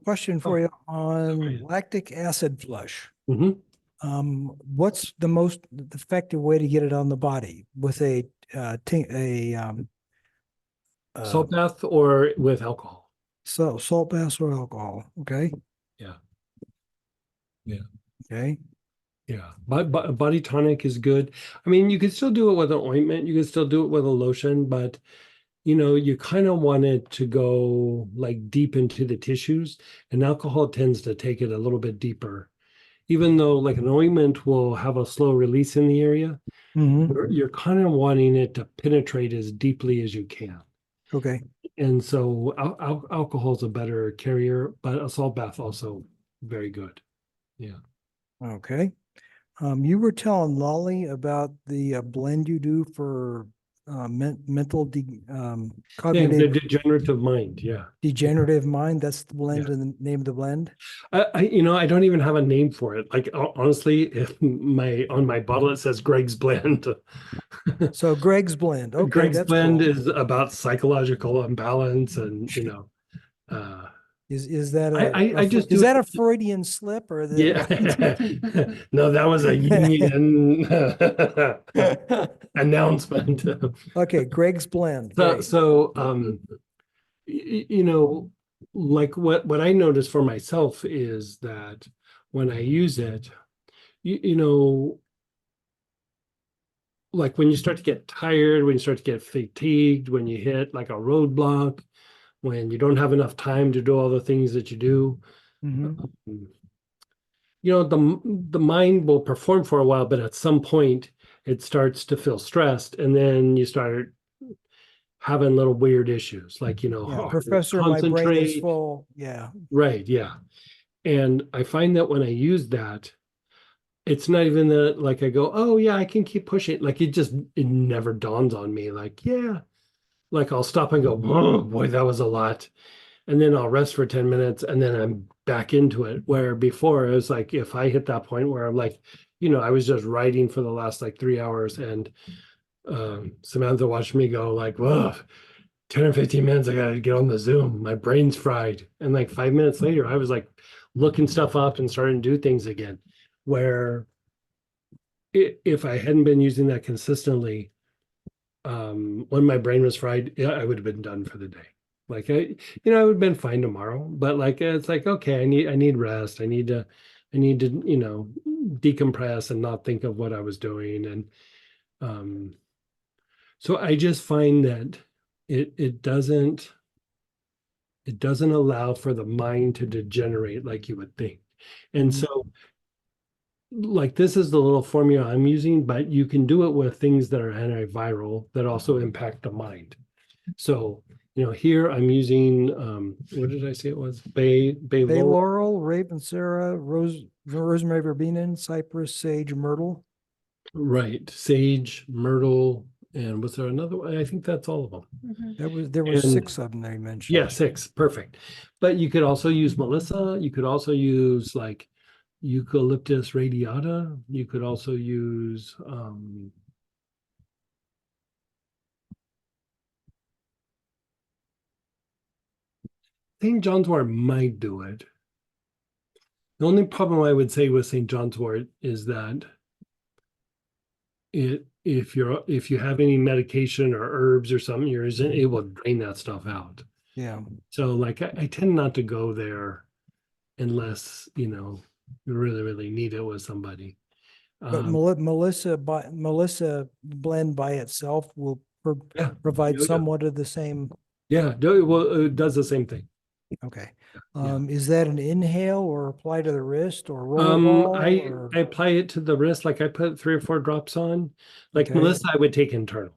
Question for Oh, you go on ahead. lactic acid flush. Mhm. What's the most effective way to get it on the body with a uh, Salt bath or with alcohol. salt bath or alcohol? Okay, Yeah. Yeah. okay, Yeah. But body tonic is good. I mean, you could still do it with an ointment. You could still do it with a lotion, but you kind of want it to go like deep into the tissues, and alcohol tends to take it a little bit deeper. Even though like an ointment will have a slow release in the area, hmm you're kind of wanting it to penetrate as deeply as you can. okay. And so alcohol is a better carrier, but a salt bath also very good. Yeah. Okay. You were telling Lolly about the blend you do for mental Yeah, the cognitive degenerative mind. Yeah. degenerative mind. That's the blend Yeah. and the name of the blend. I don't even have a name for it. Like honestly, if my on my bottle it says Greg's Blend. So Greg's blend. Okay, Greg's that's Blend cool. is about psychological imbalance, and uh, Is that I just is do it. that a Freudian slip or the Yeah. No, that was a Jungian announcement. Okay, Greg's blend. So, Great. so like what I notice for myself is that when I use it, you, you know, like when you start to get tired, when you start to get fatigued, when you hit like a roadblock, when you don't have enough time to do all the things that you do, hmm um, the mind will perform for a while, but at some point it starts to feel stressed, and then you start having little weird issues, like Yeah, harder to Professor, my brain is concentrate. full. Yeah. Right, yeah. And I find that when I use that, it's not even that like I go, oh yeah, I can keep pushing. Like it never dawns on me. Like, yeah, like I'll stop and go, oh boy, that was a lot. And then I'll rest for 10 minutes and then I'm back into it. Where before it was like if I hit that point where I'm like, I was just writing for the last like 3 hours, and Samantha watched me go like, whoa, 10 or 15 minutes, I gotta get on the Zoom. My brain's fried. And like 5 minutes later, I was like looking stuff up and starting to do things again. Where if I hadn't been using that consistently, when my brain was fried, yeah, I would have been done for the day. Like I would have been fine tomorrow, but like it's like, okay, I need rest. I need to, decompress and not think of what I was doing. And um, so I just find that it doesn't allow for the mind to degenerate like you would think. And Mhm. so like this is the little formula I'm using, but you can do it with things that are antiviral that also impact the mind. So, here I'm using what did I say it was? Bay Bay laurel. laurel, ravensara, rosemary verbena, cypress, sage, myrtle. Right. Sage, myrtle, and was there another one? I think that's all of them. There was And six of them they mentioned. yeah, six. Perfect. But you could also use Melissa. You could also use like Eucalyptus radiata. You could also use St. John's wort might do it. The only problem I would say with St. John's wort is that if you have any medication or herbs or something you're using, it will drain that stuff out. Yeah. So like I tend not to go there unless you really, really need it with somebody. But Um, Melissa blend by itself will yeah, provide yeah, yeah. somewhat of the same. Yeah, well, it does the same thing. Okay. Yeah. Is that an inhale or apply to the wrist or rollerball I or apply it to the wrist, like I put 3 or 4 drops on. Like okay. Melissa, I would take internal.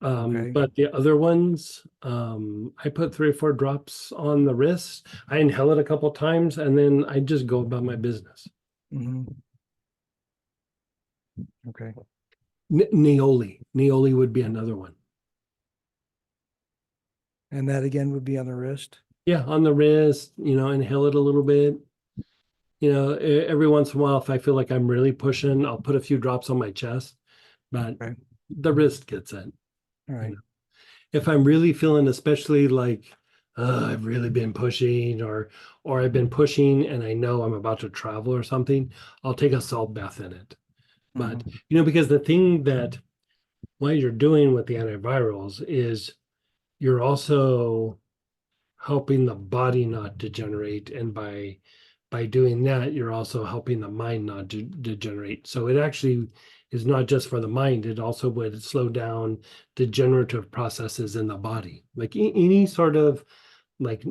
Okay. But the other ones, I put 3 or 4 drops on the wrist. I inhale it a couple times, and then I just go about my business. hmm Okay. Neoli would be another one. And that again would be on the wrist. Yeah, on the wrist, inhale it a little bit. Every once in a while, if I feel like I'm really pushing, I'll put a few drops on my chest, but Okay. the wrist gets it. All You right. know, if I'm really feeling, especially like I've really been pushing, or I've been pushing and I know I'm about to travel or something, I'll take a salt bath in it. But Mhm. because the thing that what you're doing with the antivirals is you're also helping the body not degenerate, and by doing that you're also helping the mind not degenerate. So it actually is not just for the mind, it also would slow down degenerative processes in the body, like any sort of like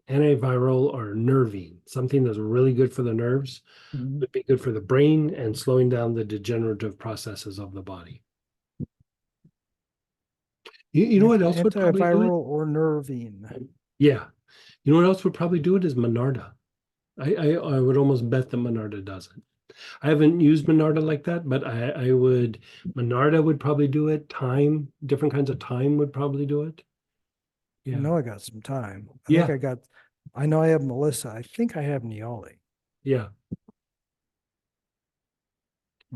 antiviral or nervine, something that's really good for the nerves Mhm. would be good for the brain and slowing down the degenerative processes of the body. You know what else would probably do it? Antiviral or nervine. Yeah. You know what else would probably do it is Monarda. I would almost bet that Monarda doesn't. I haven't used Monarda like that, but I would, Monarda would probably do it. Thyme, different kinds of thyme would probably do it. I Yeah. know I got some time. Yeah. I know I have Melissa. I think I have Neoli. Yeah.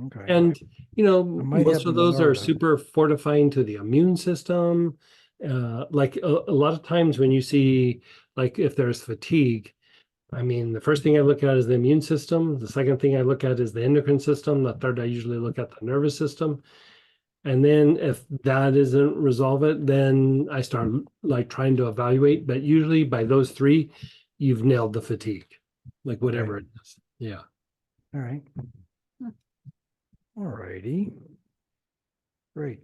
Okay. And, I might have most the of those are Monarda. super fortifying to the immune system. Like a lot of times when you see, like if there's fatigue, I mean, the first thing I look at is the immune system. The second thing I look at is the endocrine system. The third, I usually look at the nervous system. And then if that doesn't resolve it, then I start like trying to evaluate. But usually by those three, you've nailed the fatigue, like Okay. whatever it is. Yeah. All right. All righty. Great.